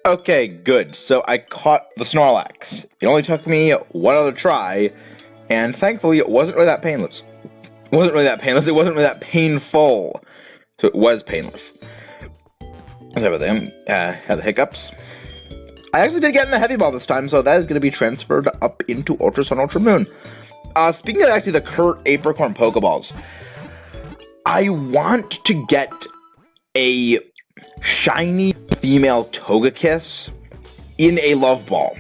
Okay, good. So I caught the Snorlax. It only took me one other try, and thankfully it wasn't really that painless. It wasn't really that painful. So it was painless. Sorry about that. Had the hiccups. I actually did get in the Heavy Ball this time, so that is going to be transferred up into Ultra Sun, Ultra Moon. Speaking of actually the Kurt Apricorn Pokeballs, I want to get a shiny female Togekiss in a Love Ball.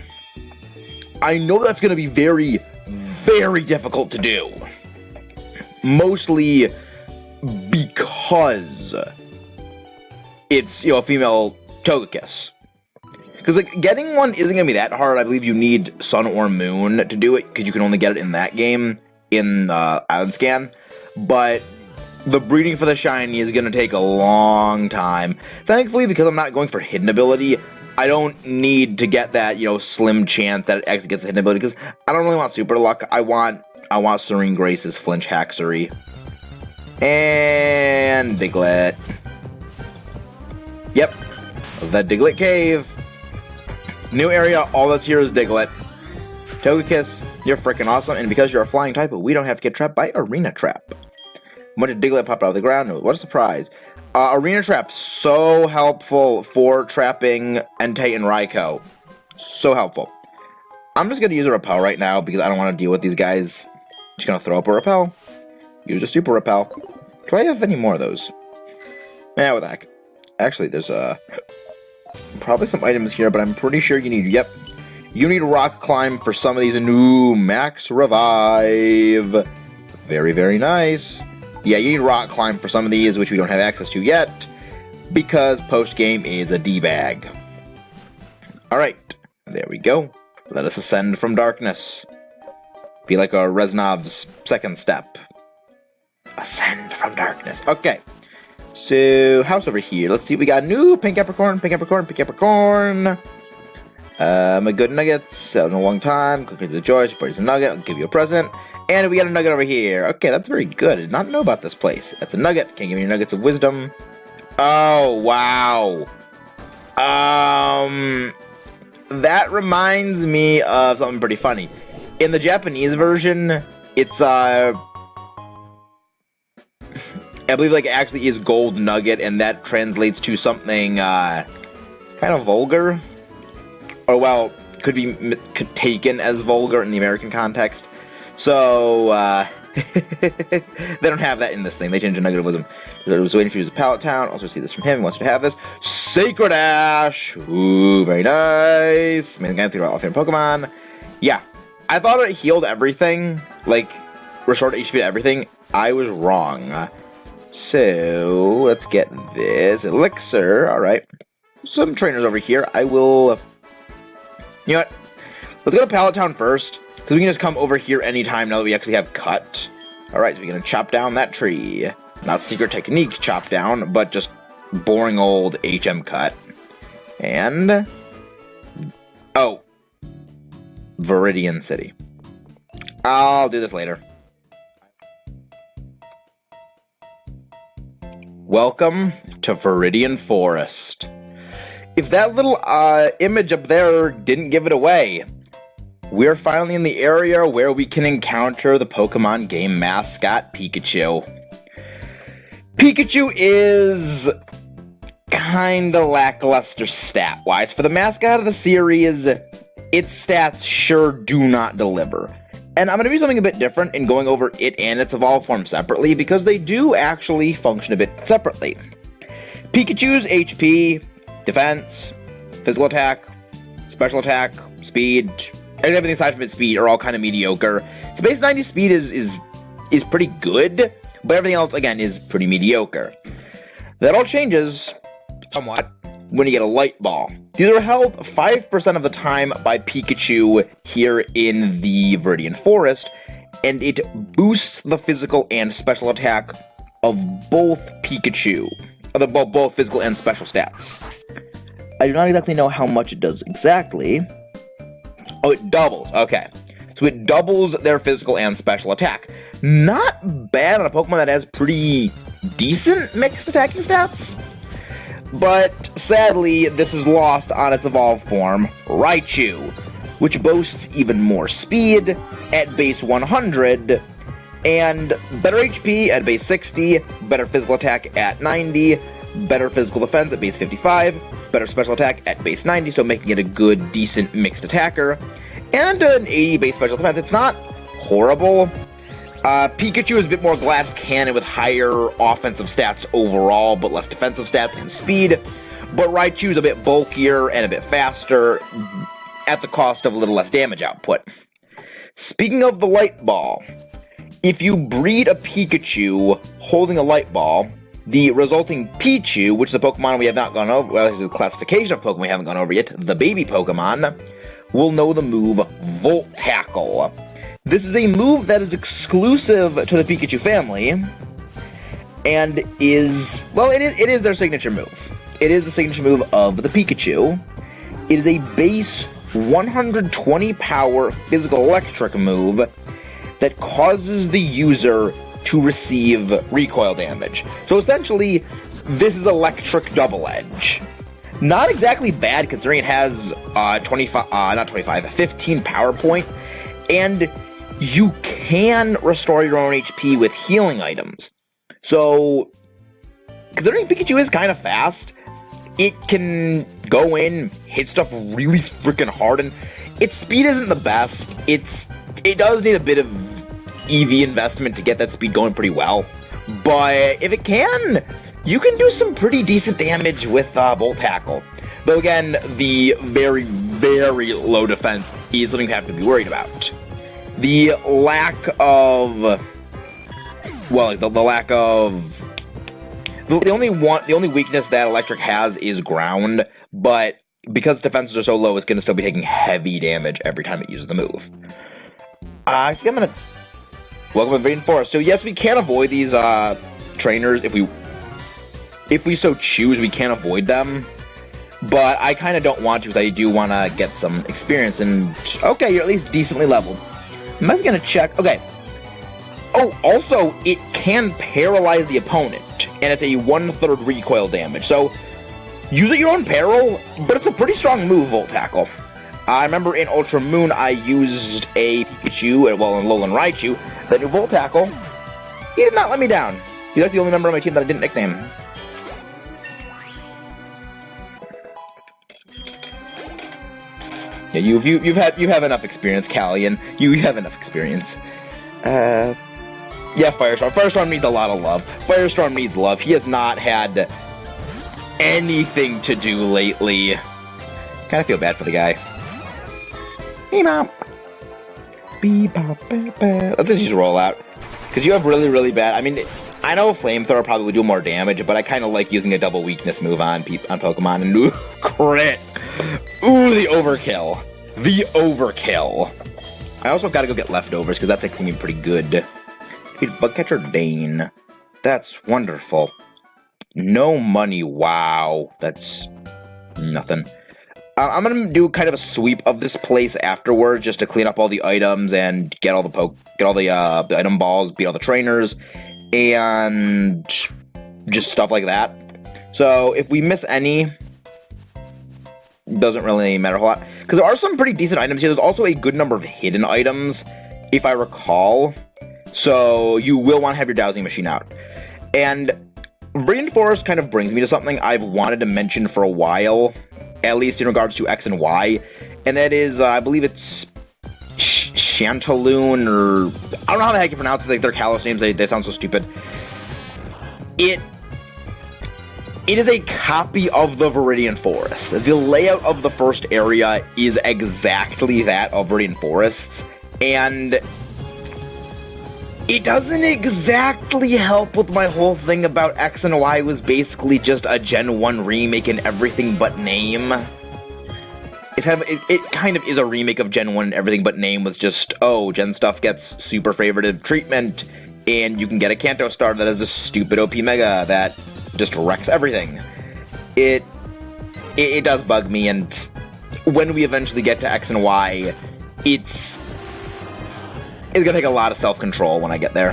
I know that's going to be very, very difficult to do. Mostly because it's, a female Togekiss. Because, getting one isn't going to be that hard. I believe you need Sun or Moon to do it, because you can only get it in that game, in Island Scan. But the breeding for the shiny is going to take a long time. Thankfully, because I'm not going for hidden ability, I don't need to get that, slim chance that it actually gets the hidden ability, because I don't really want Super Luck. I want Serene Grace's Flinch Haxoree. And Diglett. Yep, the Diglett Cave. New area, all that's here is Diglett. Togekiss, you're freaking awesome, and because you're a flying type, we don't have to get trapped by Arena Trap. A bunch of Diglett popped out of the ground. What a surprise. Arena Trap, so helpful for trapping Entei and Raikou. So helpful. I'm just going to use a Repel right now because I don't want to deal with these guys. Just going to throw up a Repel. Use a Super Repel. Do I have any more of those? Yeah, what the heck. Actually, there's probably some items here, but I'm pretty sure you need Rock Climb for some of these new Max Revive. Very, very nice. Yeah, you need Rock Climb for some of these, which we don't have access to yet, because post-game is a D-bag. Alright, there we go. Let us ascend from darkness. Be like a Reznov's second step. Ascend from darkness. Okay. So, house over here. Let's see, we got new Pink Capricorn. My good nuggets. In a long time. Cooking to the joy. Party's a nugget. I'll give you a present. And we got a nugget over here. Okay, that's very good. I did not know about this place. That's a nugget. Can't give me nuggets of wisdom. Oh, wow. That reminds me of something pretty funny. In the Japanese version, it's, I believe, it actually is gold nugget, and that translates to something, kind of vulgar. Or, well, could be taken as vulgar in the American context. So, they don't have that in this thing. They changed the nugget of wisdom. I was waiting for you to use a Pallet Town. Also see this from him. He wants you to have this. Sacred Ash! Ooh, very nice. Amazing guy, 3 all favorite Pokemon. Yeah. I thought it healed everything. Restored HP to everything. I was wrong. So, let's get this. Elixir. Alright. Some trainers over here. I will... You know what? Let's go to Pallet Town first. Because we can just come over here anytime now that we actually have cut. Alright, so we're going to chop down that tree. Not secret technique chop down, but just boring old HM cut. And... Oh. Viridian City. I'll do this later. Welcome to Viridian Forest. If that little image up there didn't give it away, we're finally in the area where we can encounter the Pokemon game mascot, Pikachu. Pikachu is kinda lackluster stat-wise. For the mascot of the series, its stats sure do not deliver. And I'm going to do something a bit different in going over it and its evolved form separately, because they do actually function a bit separately. Pikachu's HP, defense, physical attack, special attack, speed, and everything aside from its speed are all kind of mediocre. Its base 90 speed is pretty good, but everything else, again, is pretty mediocre. That all changes somewhat when you get a Light Ball. These are held 5% of the time by Pikachu here in the Viridian Forest, and it boosts the physical and special attack of both Pikachu. Both physical and special stats. I do not exactly know how much it does exactly. Oh, it doubles. Okay. So it doubles their physical and special attack. Not bad on a Pokemon that has pretty decent mixed attacking stats. But sadly, this is lost on its evolved form, Raichu, which boasts even more speed at base 100, and better HP at base 60, better physical attack at 90, better physical defense at base 55, better special attack at base 90, so making it a good, decent mixed attacker, and an 80 base special defense. It's not horrible. Pikachu is a bit more glass cannon with higher offensive stats overall, but less defensive stats and speed. But Raichu is a bit bulkier and a bit faster, at the cost of a little less damage output. Speaking of the Light Ball, if you breed a Pikachu holding a Light Ball, the resulting Pichu, which is a Pokemon we have not gone over, well, this is a classification of Pokemon we haven't gone over yet, the baby Pokemon, will know the move Volt Tackle. This is a move that is exclusive to the Pikachu family, and is, well, it is their signature move. It is the signature move of the Pikachu. It is a base 120 power physical electric move that causes the user to receive recoil damage. So essentially, this is electric double edge. Not exactly bad considering it has 15 power point, and you can restore your own HP with healing items. So, considering Pikachu is kind of fast, it can go in, hit stuff really freaking hard, and its speed isn't the best. It does need a bit of EV investment to get that speed going pretty well. But if it can, you can do some pretty decent damage with Volt Tackle. Though again, the very, very low defense is something you have to be worried about. The lack of, well, the lack of, the only weakness that Electric has is ground, but because defenses are so low, it's going to still be taking heavy damage every time it uses the move. I think I'm going to welcome to Viridian Forest. So yes, we can avoid these trainers if we so choose. We can avoid them, but I kind of don't want to because I do want to get some experience. And okay, you're at least decently leveled. I'm just going to check. Okay. Oh, also, it can paralyze the opponent, and it's a 1/3 recoil damage. So, use at your own peril, but it's a pretty strong move, Volt Tackle. I remember in Ultra Moon, I used a Pikachu, well, in Alolan Raichu, that knew Volt Tackle. He did not let me down. That's the only member of my team that I didn't nickname. Yeah, you have enough experience, Callian. You have enough experience. Yeah, Firestorm. Firestorm needs a lot of love. Firestorm needs love. He has not had anything to do lately. Kind of feel bad for the guy. Beep-bop. Let's just use a rollout. Because you have really, really bad... I mean, I know Flamethrower probably would do more damage, but I kind of like using a double weakness move on Pokemon. And ooh, crit! Ooh, the overkill. The overkill. I also gotta go get leftovers, because that's actually pretty good. Bugcatcher Dane. That's wonderful. No money. Wow. That's nothing. I'm gonna do kind of a sweep of this place afterwards, just to clean up all the items and get all the item balls, beat all the trainers, and just stuff like that. So if we miss any, doesn't really matter a whole lot, because there are some pretty decent items here. There's also a good number of hidden items, if I recall. So you will want to have your dowsing machine out. And Viridian Forest kind of brings me to something I've wanted to mention for a while, at least in regards to X and Y, and that is, I believe it's Chanteloon, or I don't know how the heck you pronounce it. Like, their Kalos names, they sound so stupid. It is a copy of the Viridian Forest. The layout of the first area is exactly that of Viridian Forests, and it doesn't exactly help with my whole thing about X and Y was basically just a Gen 1 remake in everything but name. It kind of is a remake of Gen 1 and everything but name, with just, oh, Gen stuff gets super favorited treatment, and you can get a Kanto Star that has a stupid OP Mega that just wrecks everything. It does bug me, and when we eventually get to X and Y, it's gonna take a lot of self-control when I get there.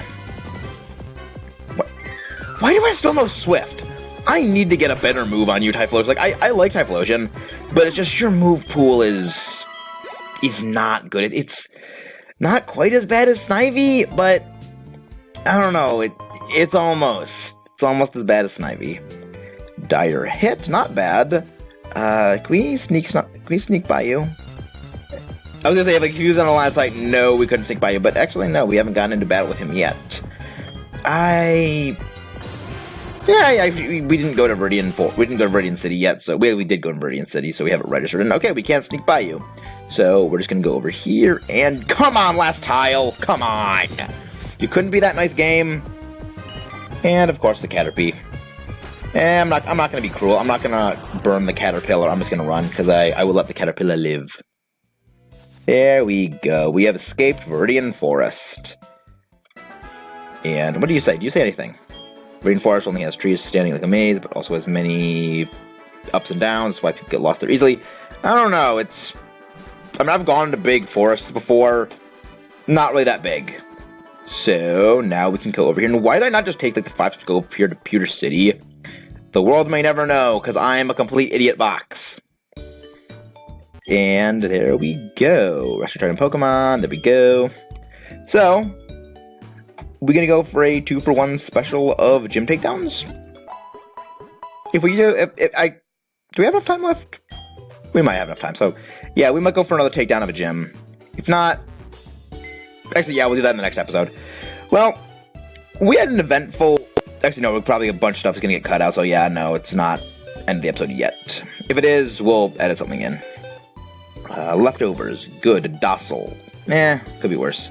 Why do I still know Swift? I need to get a better move on you, Typhlosion. Like, I like Typhlosion, but it's just your move pool is not good. It's not quite as bad as Snivy, but I don't know. It's almost as bad as Snivy. Dire hit, not bad. Can we sneak by you? I was gonna say, if he was on the line of sight, no, we couldn't sneak by you, but actually, no, we haven't gotten into battle with him yet. We didn't go to Viridian City yet, so we did go to Viridian City, so we have it registered, and okay, we can't sneak by you. So, we're just gonna go over here, and come on, last tile, come on! You couldn't be that nice, game. And, of course, the Caterpie. And I'm not gonna be cruel, I'm not gonna burn the Caterpillar, I'm just gonna run, because I will let the Caterpillar live. There we go. We have escaped Viridian Forest. And what do you say? Do you say anything? Viridian Forest only has trees standing like a maze, but also has many ups and downs. That's why people get lost there easily. I don't know. I've gone to big forests before. Not really that big. So now we can go over here. And why did I not just take like the 5 steps to go up here to Pewter City? The world may never know, because I am a complete idiot box. And there we go. Rescue Dragon Pokemon. There we go. So, we're gonna go for a 2-for-1 special of gym takedowns. If we do, do we have enough time left? We might have enough time. So, yeah, we might go for another takedown of a gym. If not, actually, yeah, we'll do that in the next episode. Well, we had an eventful. Actually, no, probably a bunch of stuff is gonna get cut out. So, yeah, no, it's not end of the episode yet. If it is, we'll edit something in. Leftovers, good, docile. Could be worse.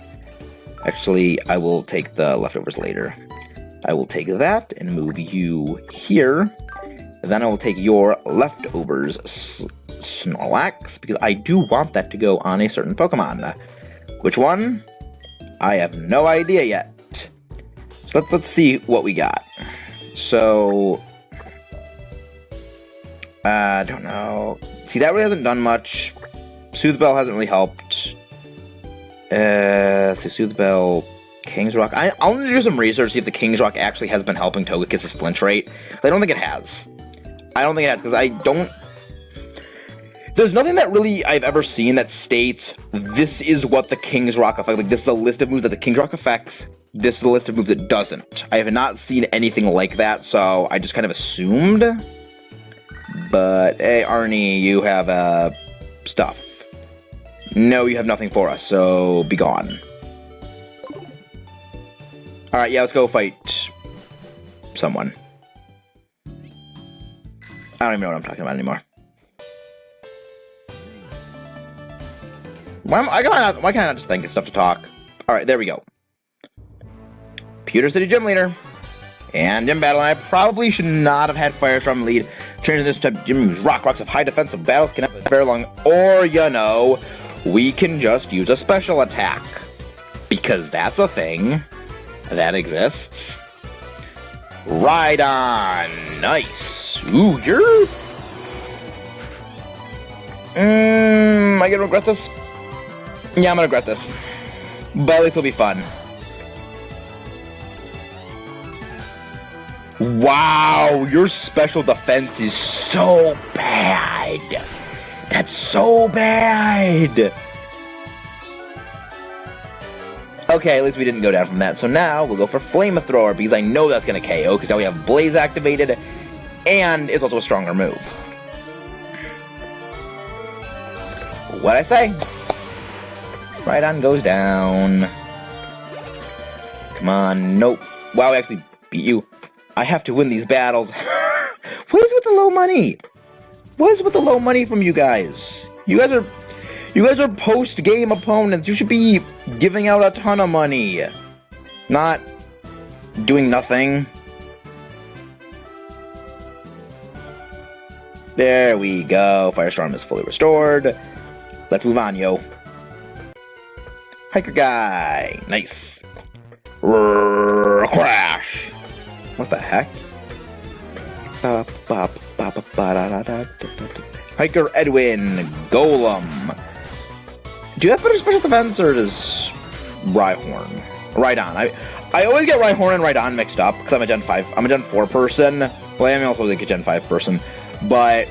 Actually, I will take the leftovers later. I will take that and move you here. Then I will take your leftovers, Snorlax, because I do want that to go on a certain Pokemon. Which one? I have no idea yet. So let's see what we got. So, I don't know. See, that really hasn't done much. Soothe Bell hasn't really helped. So Soothe Bell, King's Rock. I'll need to do some research to see if the King's Rock actually has been helping Togekiss' flinch rate. I don't think it has. Because I don't. There's nothing that really I've ever seen that states this is what the King's Rock affects. Like, this is a list of moves that the King's Rock affects. This is a list of moves it doesn't. I have not seen anything like that, so I just kind of assumed. But hey, Arnie, you have stuff. No, you have nothing for us, so be gone. Alright, yeah, let's go fight someone. I don't even know what I'm talking about anymore. Why can't I not just think of stuff to talk? Alright, there we go. Pewter City Gym Leader. And Gym Battle, I probably should not have had Firestorm lead. Changing this type of gym moves. Rocks have high defense, so battles can have very long. Or, you know, we can just use a special attack. Because that's a thing that exists. Rhydon. Nice. Ooh, you're... am I gonna regret this? Yeah, I'm gonna regret this. But at least it'll be fun. Wow, your special defense is so bad. That's so bad. Okay, at least we didn't go down from that. So now we'll go for Flamethrower because I know that's going to KO because now we have Blaze activated and it's also a stronger move. What'd I say? Rhydon goes down. Come on, nope. Wow, I actually beat you. I have to win these battles. What is with the low money? What is with the low money from you guys? You guys are post-game opponents. You should be giving out a ton of money. Not doing nothing. There we go. Firestorm is fully restored. Let's move on, yo. Hiker guy. Nice. Crash. What the heck? Hiker Edwin. Golem. Do you have better special defense, or does Rhydon? I always get Rhyhorn and Rhydon mixed up, because I'm a Gen 5. I'm a Gen 4 person. Like, Well, I'm also like a Gen 5 person, but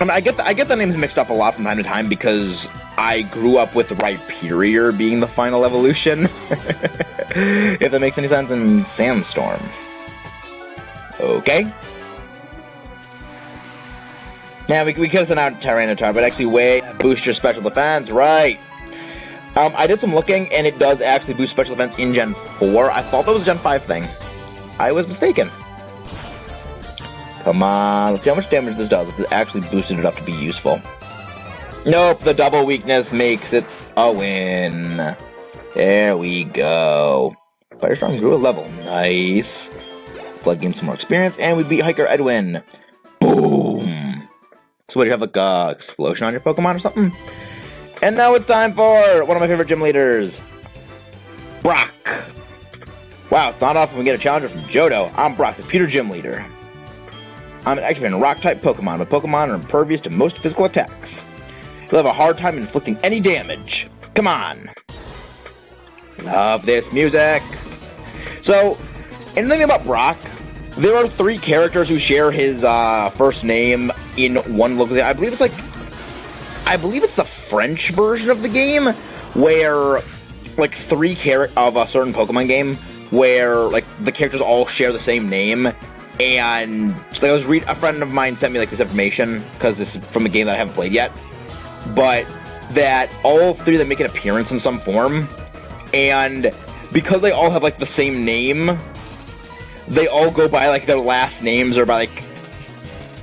I mean, I get the names mixed up a lot from time to time because I grew up with Rhyperior being the final evolution. If that makes any sense, in Sandstorm. Okay. Yeah, we could have sent out Tyranitar, but actually, wait, boost your special defense, right? I did some looking, and it does actually boost special defense in Gen 4. I thought that was a Gen 5 thing. I was mistaken. Come on, let's see how much damage this does if it actually boosted enough to be useful. Nope, the double weakness makes it a win. There we go. Firestorm grew a level. Nice. Blood gained some more experience, and we beat Hiker Edwin. Boom! So what, do you have like a explosion on your Pokemon or something? And now it's time for one of my favorite gym leaders, Brock. Wow, it's not often we get a challenger from Johto. I'm Brock, the Computer Gym Leader. I'm an active and rock-type Pokemon, but Pokemon are impervious to most physical attacks. You'll have a hard time inflicting any damage. Come on. Love this music. So, in the thing about Brock, there are 3 characters who share his first name in one local game. I believe it's the French version of the game, where like 3 of a certain Pokemon game, where like the characters all share the same name. And so a friend of mine sent me like this information because this is from a game that I haven't played yet. But that all 3 of them make an appearance in some form, and because they all have like the same name, they all go by like their last names or by like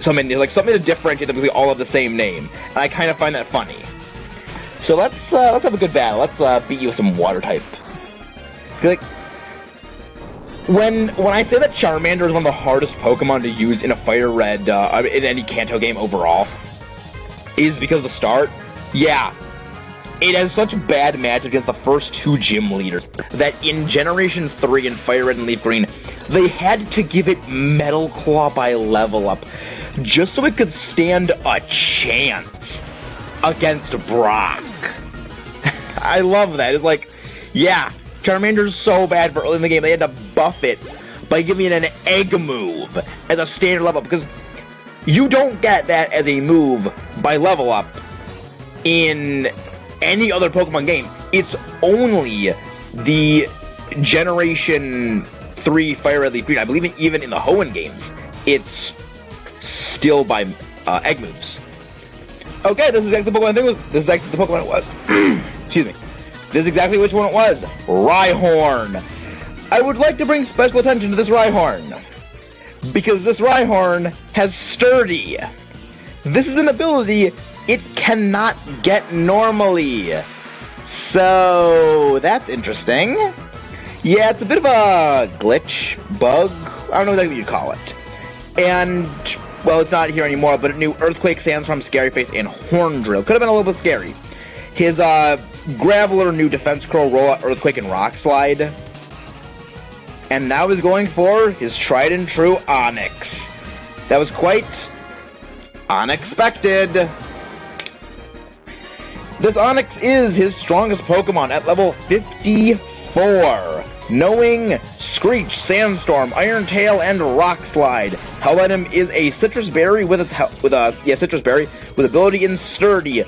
something to differentiate them because they all have the same name. And I kind of find that funny. So let's have a good battle. Let's beat you with some water type. Like when I say that Charmander is one of the hardest Pokemon to use in a Fire Red in any Kanto game overall, is because of the start. Yeah. It has such bad matchup against the first 2 gym leaders that in Generation 3 in Fire Red and Leaf Green, they had to give it Metal Claw by level up just so it could stand a chance against Brock. I love that. It's like, yeah, Charmander's so bad for early in the game, they had to buff it by giving it an egg move as a standard level up, because you don't get that as a move by level up in any other Pokemon game. It's only the Generation 3 Fire Red Leaf Green. I believe even in the Hoenn games, it's still by egg moves. Okay, this is exactly the Pokemon This is actually the Pokemon it was. Excuse me. This is exactly which one it was. Rhyhorn. I would like to bring special attention to this Rhyhorn, because this Rhyhorn has Sturdy. This is an ability it cannot get normally. So, that's interesting. Yeah, it's a bit of a glitch, bug, I don't know exactly what you'd call it. And, well, it's not here anymore, but it knew Earthquake, Sandstorm, Scary Face, and Horn Drill. Could have been a little bit scary. His Graveler knew Defense Curl, Rollout, Earthquake, and Rock Slide. And now he's going for his tried and true Onix. That was quite unexpected. This Onix is his strongest Pokemon at level 54. Knowing Screech, Sandstorm, Iron Tail, and Rock Slide. Hell item is a Citrus Berry with Citrus Berry with ability in Sturdy.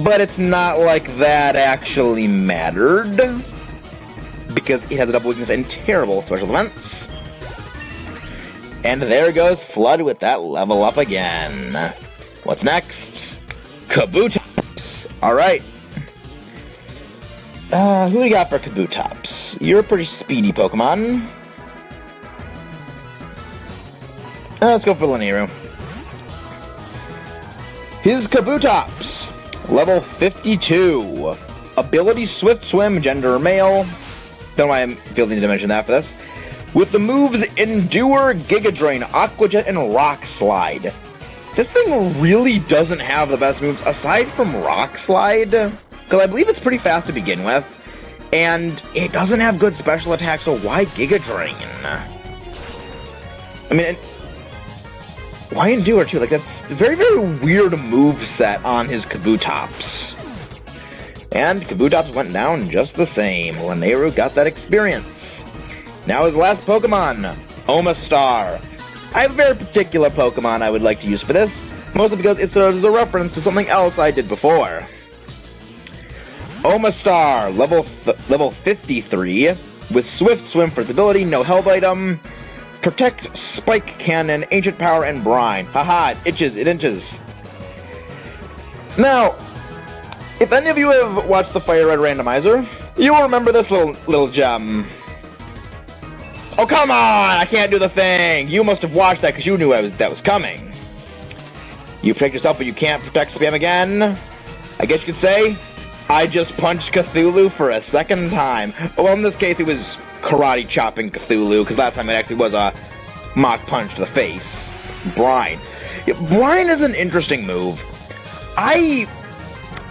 But it's not like that actually mattered, because it has a double weakness and terrible special defense. And there goes Flood with that level up again. What's next? Kabutops. Alright. Who do we got for Kabutops? You're a pretty speedy Pokemon. Let's go for Linearu. His Kabutops. Level 52. Ability Swift Swim, gender male. Don't know why I'm feeling to mention that for this. With the moves Endure, Giga Drain, Aqua Jet, and Rock Slide. This thing really doesn't have the best moves aside from Rock Slide, because I believe it's pretty fast to begin with, and it doesn't have good special attacks, so why Giga Drain? I mean, why Endure too? Like, that's a very, very weird move set on his Kabutops. And Kabutops went down just the same. Linearu got that experience. Now his last Pokemon, Omastar. I have a very particular Pokemon I would like to use for this, mostly because it serves as a reference to something else I did before. Omastar, level 53, with Swift Swim for its ability, no health item, Protect, Spike Cannon, Ancient Power, and Brine. Haha, it inches. Now, if any of you have watched the Fire Red Randomizer, you will remember this little gem. Oh, come on! I can't do the thing! You must have watched that because you knew that was coming. You protect yourself, but you can't protect spam again? I guess you could say, I just punched Cthulhu for a second time. Well, in this case, it was karate chopping Cthulhu, because last time it actually was a mock punch to the face. Brine. Yeah, Brine is an interesting move. I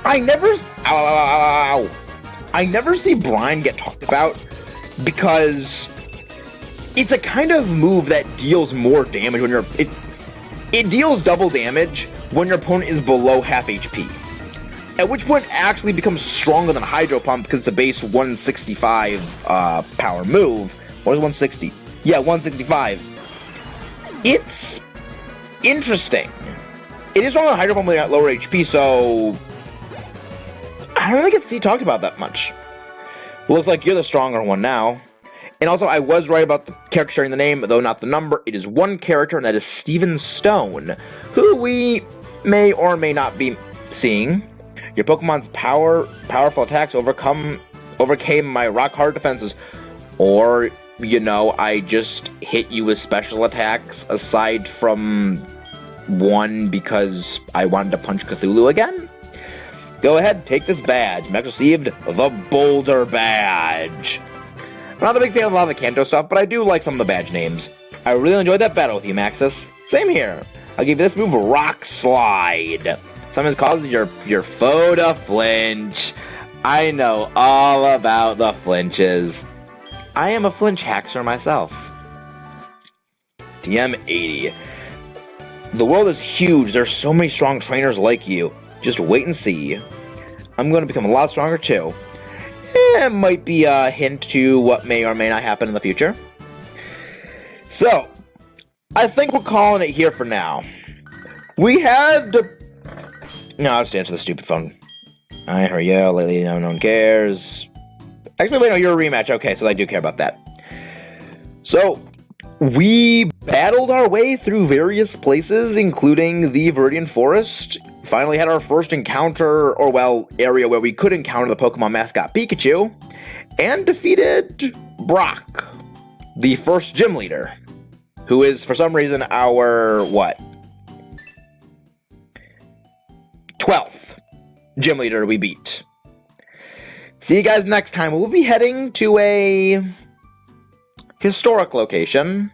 never see Brine get talked about because it's a kind of move that deals more damage when it deals double damage when your opponent is below half HP. At which point it actually becomes stronger than Hydro Pump because it's a base 165 power move. What is 160? Yeah, 165. It's interesting. It is stronger than Hydro Pump when at lower HP, so I don't really get to see talked about that much. Looks like you're the stronger one now. And also, I was right about the character sharing the name, though not the number. It is one character, and that is Steven Stone, who we may or may not be seeing. Your Pokemon's powerful attacks overcame my rock-hard defenses. Or, you know, I just hit you with special attacks, aside from one because I wanted to punch Cthulhu again? Go ahead, take this badge. Max received the Boulder Badge. I'm not a big fan of a lot of the Kanto stuff, but I do like some of the badge names. I really enjoyed that battle with you, Maxis. Same here. I'll give you this move, Rock Slide. Sometimes causes your foe to flinch. I know all about the flinches. I am a flinch hacker myself. TM80. The world is huge. There's so many strong trainers like you. Just wait and see. I'm going to become a lot stronger too. It might be a hint to what may or may not happen in the future. So, I think we're calling it here for now. We had to... No, I'll just answer the stupid phone. I heard you, lately no one cares. Actually, wait, no, you're a rematch. Okay, so I do care about that. So, we battled our way through various places, including the Viridian Forest. Finally had our first encounter, or well, area where we could encounter the Pokemon mascot Pikachu, and defeated Brock, the first gym leader, who is, for some reason, our, 12th gym leader we beat. See you guys next time. We'll be heading to a historic location.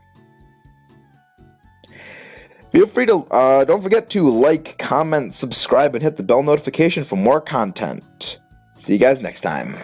Feel free to, don't forget to like, comment, subscribe, and hit the bell notification for more content. See you guys next time.